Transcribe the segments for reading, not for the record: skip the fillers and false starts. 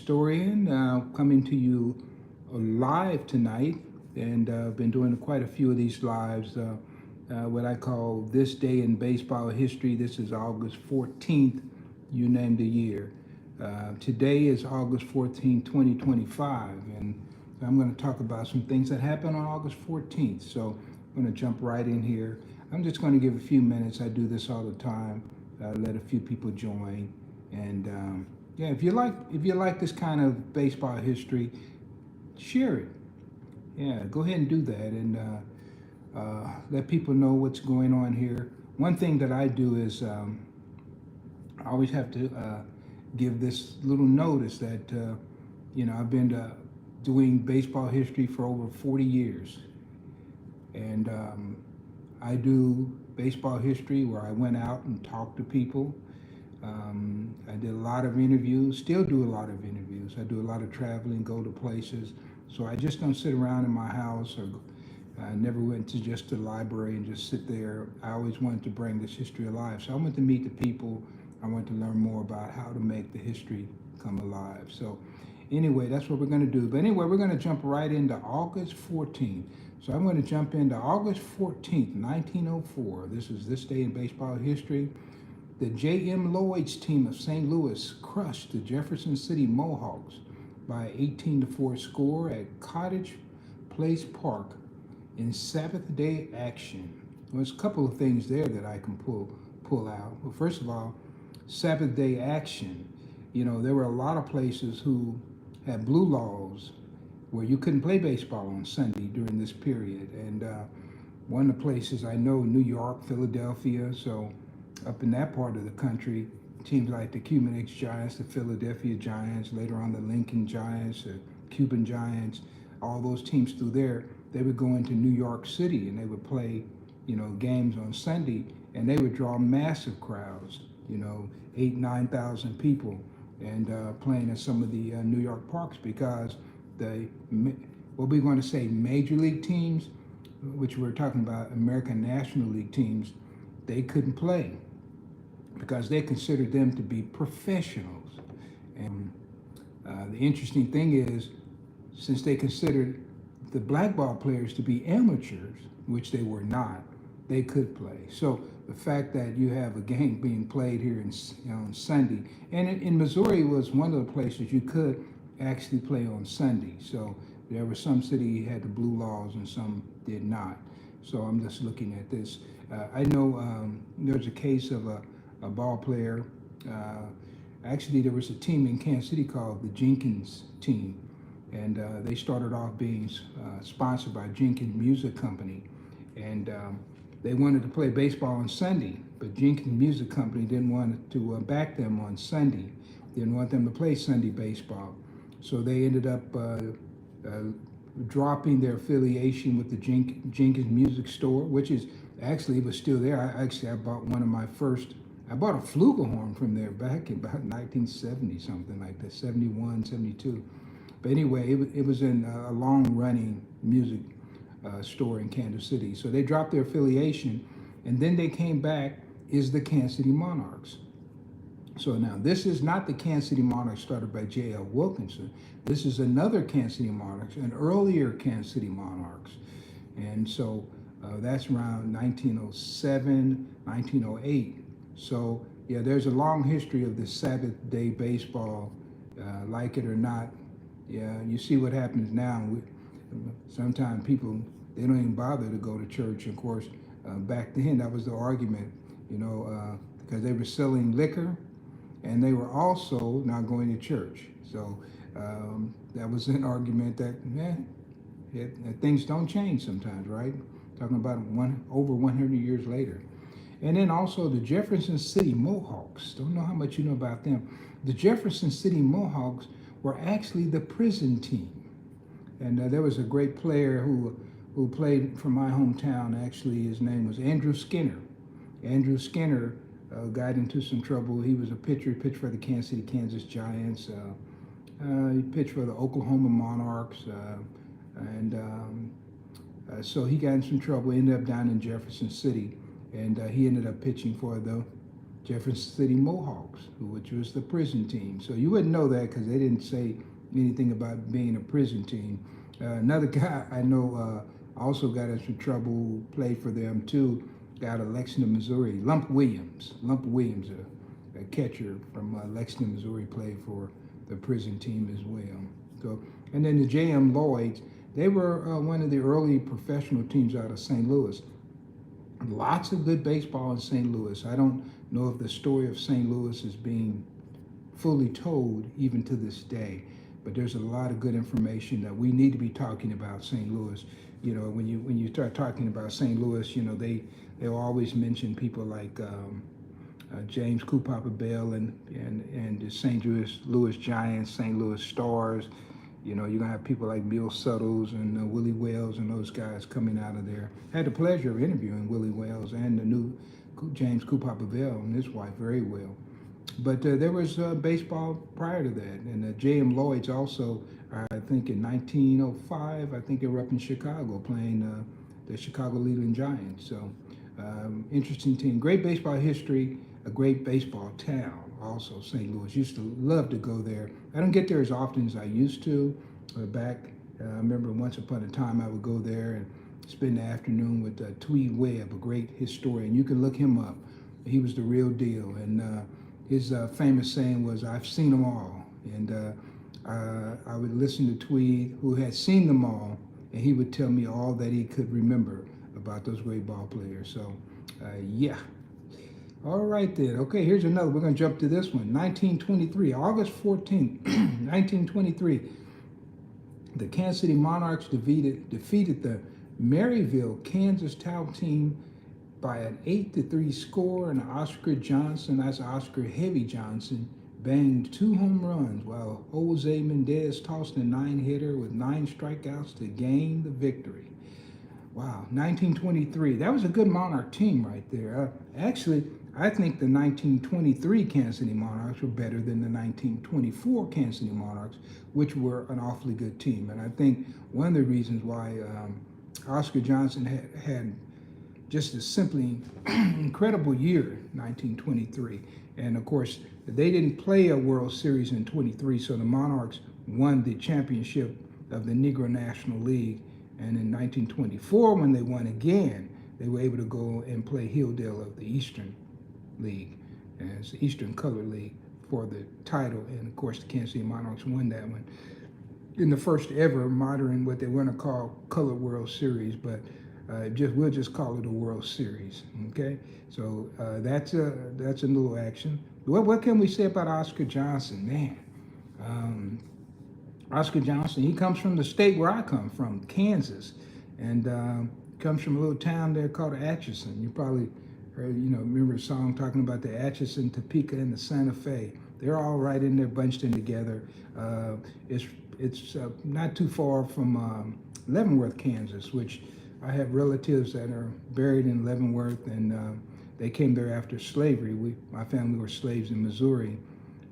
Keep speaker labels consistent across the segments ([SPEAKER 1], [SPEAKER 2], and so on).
[SPEAKER 1] historian, coming to you live tonight, and I've been doing quite a few of these lives. What I call This Day in Baseball History. This is August 14th, you name the year. Today is August 14th, 2025, and I'm going to talk about some things that happened on August 14th. So I'm going to jump right in here. I'm just going to give a few minutes. I do this all the time. Let a few people join, and yeah, if you like this kind of baseball history, share it. Yeah, go ahead and do that, and let people know what's going on here. One thing that I do is I always have to give this little notice that I've been doing baseball history for over 40 years, and I do baseball history where I went out and talked to people. I did a lot of interviews, still do a lot of interviews. I do a lot of traveling, go to places. So I just don't sit around in my house, or I never went to just the library and just sit there. I always wanted to bring this history alive. So I went to meet the people. I went to learn more about how to make the history come alive. So anyway, that's what we're going to do. But anyway, we're going to jump right into August 14th. So I'm going to jump into August 14th, 1904. This is This Day in Baseball History. The J.M. Lloyd's team of St. Louis crushed the Jefferson City Mohawks by 18-4 score at Cottage Place Park in Sabbath Day action. There's a couple of things there that I can pull out. Well, first of all, Sabbath Day action. There were a lot of places who had blue laws where you couldn't play baseball on Sunday during this period. And one of the places I know, New York, Philadelphia, so up in that part of the country, teams like the Cuban X-Giants, the Philadelphia Giants, later on the Lincoln Giants, the Cuban Giants, all those teams through there, they would go into New York City and they would play, games on Sunday, and they would draw massive crowds, 8,000-9,000 people, and playing in some of the New York parks, because what we're going to say major league teams, which we're talking about American National League teams, they couldn't play because they considered them to be professionals. And the interesting thing is, since they considered the black ball players to be amateurs, which they were not, they could play. So the fact that you have a game being played here on Sunday, and in Missouri was one of the places you could actually play on Sunday. So there were some cities had the blue laws and some did not. So I'm just looking at this. I know there's a case of a ball player. Actually, there was a team in Kansas City called the Jenkins team, and they started off being sponsored by Jenkins Music Company, and they wanted to play baseball on Sunday, but Jenkins Music Company didn't want to back them on Sunday, didn't want them to play Sunday baseball, so they ended up dropping their affiliation with the Jenkins Music Store, which is actually was still there. I bought I bought a flugelhorn from there back in about 1970, something like that, 71, 72. But anyway, it was in a long-running music store in Kansas City. So they dropped their affiliation, and then they came back as the Kansas City Monarchs. So now, this is not the Kansas City Monarchs started by J.L. Wilkinson. This is another Kansas City Monarchs, an earlier Kansas City Monarchs. And so that's around 1907, 1908. So yeah, there's a long history of this Sabbath Day baseball, like it or not. Yeah, you see what happens now. Sometimes people, they don't even bother to go to church. Of course, back then that was the argument, because they were selling liquor, and they were also not going to church. So that was an argument that things don't change sometimes, right? Talking about over 100 years later. And then also the Jefferson City Mohawks. Don't know how much you know about them. The Jefferson City Mohawks were actually the prison team. And there was a great player who played from my hometown. Actually, his name was Andrew Skinner. Andrew Skinner got into some trouble. He was a pitcher, pitched for the Kansas City Kansas Giants. He pitched for the Oklahoma Monarchs. So he got in some trouble, ended up down in Jefferson City, and he ended up pitching for the Jefferson City Mohawks, which was the prison team. So you wouldn't know that because they didn't say anything about being a prison team. Another guy I know also got us in trouble, played for them too, out of Lexington, Missouri, Lump Williams. Lump Williams, a catcher from Lexington, Missouri, played for the prison team as well. So, and then the J.M. Lloyds, they were one of the early professional teams out of St. Louis. Lots of good baseball in St. Louis. I don't know if the story of St. Louis is being fully told even to this day, but there's a lot of good information that we need to be talking about St. Louis. You know, when you start talking about St. Louis, you know, they'll always mention people like James Papa Bell and the St. Louis Giants, St. Louis Stars. You know, you're gonna have people like Bill Suttles and Willie Wells and those guys coming out of there. Had the pleasure of interviewing Willie Wells and the new James Papa Bell and his wife very well. But there was baseball prior to that, and J.M. Lloyds also, I think in 1905, I think they were up in Chicago playing the Chicago Leland Giants. So interesting team, great baseball history, a great baseball town also, St. Louis. Used to love to go there. I don't get there as often as I used to. I remember once upon a time I would go there and spend the afternoon with Tweed Webb, a great historian. You can look him up. He was the real deal. And his famous saying was, "I've seen them all." And I would listen to Tweed, who had seen them all, and he would tell me all that he could remember about those great ball players. So, yeah. All right then. Okay, here's another. We're going to jump to this one. 1923, August 14th, 1923. The Kansas City Monarchs defeated the Maryville, Kansas Town team by an 8-3 score, and Oscar Johnson, that's Oscar Heavy Johnson, banged 2 home runs while Jose Mendez tossed a 9-hitter with 9 strikeouts to gain the victory. Wow, 1923. That was a good Monarch team right there. Actually, I think the 1923 Kansas City Monarchs were better than the 1924 Kansas City Monarchs, which were an awfully good team. And I think one of the reasons why Oscar Johnson had just a simply incredible year, 1923. And of course, they didn't play a World Series in 23, so the Monarchs won the championship of the Negro National League. And in 1924, when they won again, they were able to go and play Hilldale of the Eastern League, and it's the Eastern Color League, for the title. And of course, the Kansas City Monarchs won that one in the first ever modern, what they want to call Color World Series, but we'll just call it a World Series. Okay, so that's a little action. What can we say about Oscar Johnson, man? Oscar Johnson, he comes from the state where I come from, Kansas, and comes from a little town there called Atchison. You probably heard, remember a song talking about the Atchison, Topeka, and the Santa Fe. They're all right in there, bunched in together. It's not too far from Leavenworth, Kansas, which I have relatives that are buried in Leavenworth, and they came there after slavery. My family were slaves in Missouri,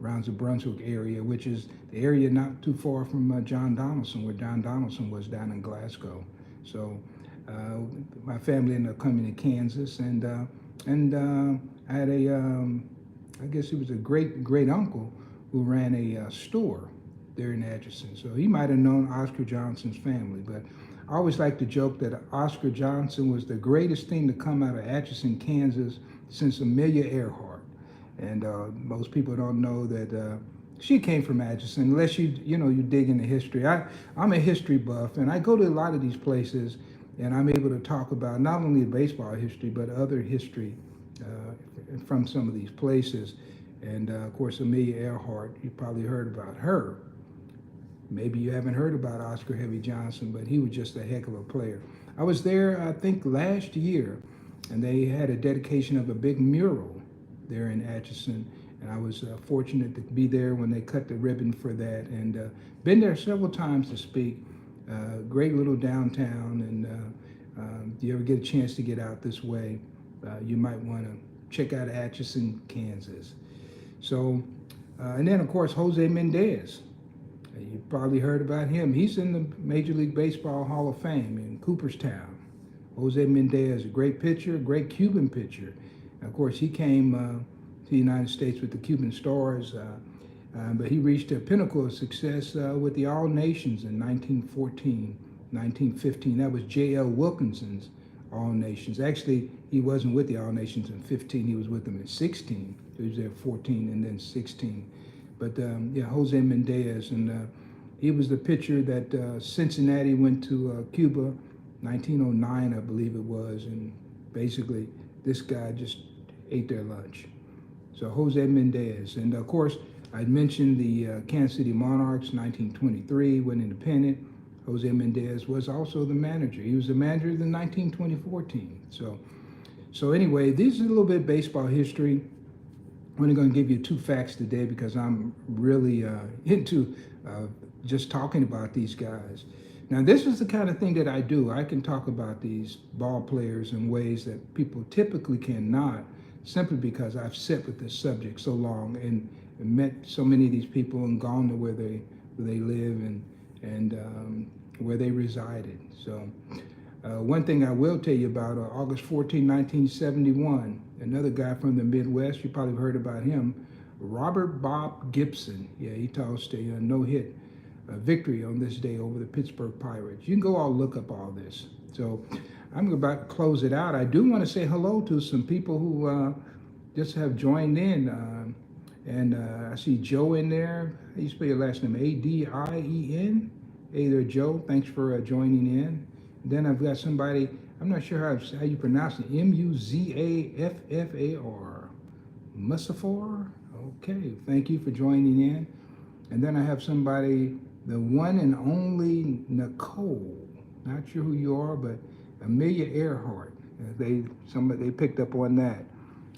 [SPEAKER 1] around the Brunswick area, which is the area not too far from John Donaldson, where John Donaldson was down in Glasgow. So my family ended up coming to Kansas, and I had I guess he was a great uncle who ran a store there in Atchison. So he might have known Oscar Johnson's family, but I always like to joke that Oscar Johnson was the greatest thing to come out of Atchison, Kansas since Amelia Earhart. And most people don't know that she came from Atchison, unless you dig into history. I'm a history buff, and I go to a lot of these places, and I'm able to talk about not only baseball history, but other history from some of these places. And of course, Amelia Earhart, you probably heard about her. Maybe you haven't heard about Oscar Heavy Johnson, but he was just a heck of a player. I was there, I think, last year, and they had a dedication of a big mural there in Atchison, and I was fortunate to be there when they cut the ribbon for that, and been there several times to speak. Great little downtown, and if you ever get a chance to get out this way, you might want to check out Atchison, Kansas. So, and then of course, Jose Mendez. You probably heard about him. He's in the Major League Baseball Hall of Fame in Cooperstown. Jose Mendez, a great pitcher, great Cuban pitcher. Of course, he came the United States with the Cuban Stars. But he reached a pinnacle of success with the All Nations in 1914, 1915. That was J.L. Wilkinson's All Nations. Actually, he wasn't with the All Nations in 15. He was with them in 16. He was there 14 and then 16. But yeah, Jose Mendez, and he was the pitcher that Cincinnati went to Cuba, 1909, I believe it was, and basically this guy just ate their lunch. So Jose Mendez, and of course I mentioned the Kansas City Monarchs, 1923, went independent. Jose Mendez was also the manager. He was the manager in the 1924 team. So anyway, this is a little bit of baseball history. I'm only going to give you 2 facts today because I'm really into just talking about these guys. Now, this is the kind of thing that I do. I can talk about these ball players in ways that people typically cannot, simply because I've sat with this subject so long and met so many of these people and gone to where they live and where they resided. So one thing I will tell you about August 14, 1971, another guy from the Midwest, you probably heard about him, Robert Bob Gibson. Yeah, he tossed a no-hit victory on this day over the Pittsburgh Pirates. You can go all look up all this. So I'm about to close it out. I do want to say hello to some people who just have joined in. And I see Joe in there. How you spell your last name? A-D-I-E-N? Hey there, Joe. Thanks for joining in. Then I've got somebody, I'm not sure how you pronounce it, M-U-Z-A-F-F-A-R. Musafar? Okay, thank you for joining in. And then I have somebody, the one and only Nicole. Not sure who you are, but Amelia Earhart. They picked up on that.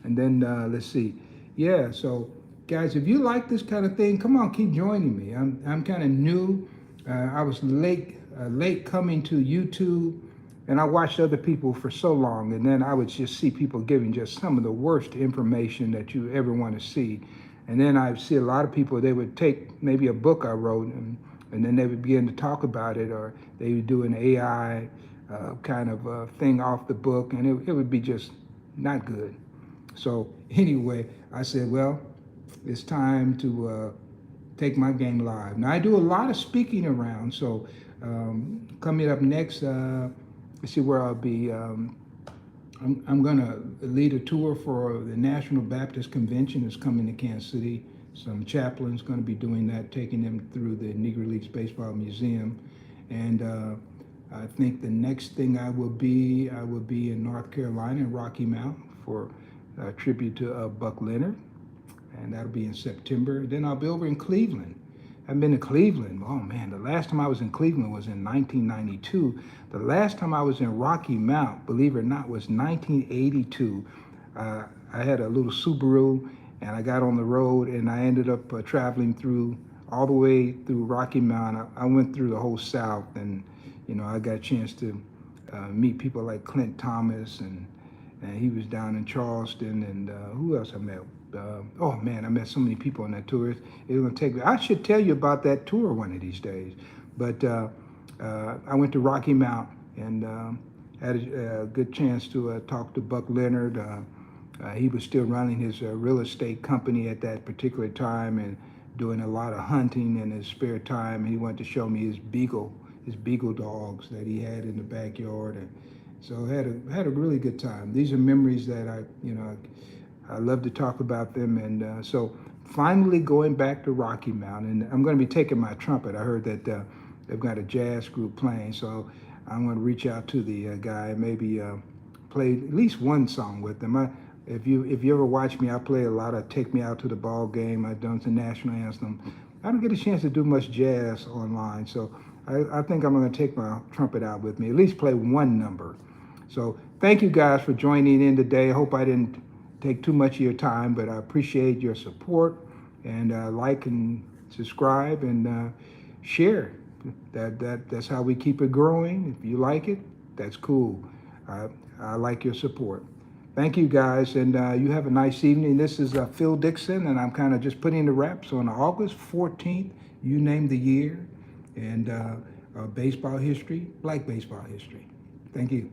[SPEAKER 1] And then let's see. Yeah, so guys, if you like this kind of thing, come on, keep joining me. I'm kind of new. I was late coming to YouTube, and I watched other people for so long, and then I would just see people giving just some of the worst information that you ever want to see. And then I see a lot of people, they would take maybe a book I wrote, and then they would begin to talk about it, or they would do an AI kind of thing off the book, and it would be just not good. So anyway, I said, well, it's time to take my game live. Now, I do a lot of speaking around, so coming up next, let's see where I'll be. I'm going to lead a tour for the National Baptist Convention that's coming to Kansas City. Some chaplains going to be doing that, taking them through the Negro Leagues Baseball Museum. And I think the next thing I will be in North Carolina, in Rocky Mount, for a tribute to Buck Leonard. And that'll be in September. Then I'll be over in Cleveland. I've been to Cleveland. Oh man, the last time I was in Cleveland was in 1992. The last time I was in Rocky Mount, believe it or not, was 1982. I had a little Subaru, and I got on the road, and I ended up traveling through all the way through Rocky Mount. I went through the whole South, and I got a chance to meet people like Clint Thomas, and he was down in Charleston, and who else I met? Oh man, I met so many people on that tour. It's going to take me. I should tell you about that tour one of these days. But I went to Rocky Mount and had a good chance to talk to Buck Leonard. He was still running his real estate company at that particular time and doing a lot of hunting in his spare time. He wanted to show me his beagle dogs that he had in the backyard, and so had a really good time. These are memories that I love to talk about them, and so finally going back to Rocky Mount, and I'm going to be taking my trumpet. I heard that they've got a jazz group playing, so I'm going to reach out to the guy and maybe play at least one song with them. If you ever watch me, I play a lot of "Take Me Out to the Ball Game." I've done the national anthem. I don't get a chance to do much jazz online, so I think I'm going to take my trumpet out with me, at least play one number. So thank you guys for joining in today. I hope I didn't take too much of your time, but I appreciate your support, and like and subscribe and share. That's how we keep it growing. If you like it, that's cool. I like your support. Thank you guys, and you have a nice evening. This is Phil Dixon, and I'm kind of just putting the wraps on August 14th. You name the year, and baseball history, Black baseball history. Thank you.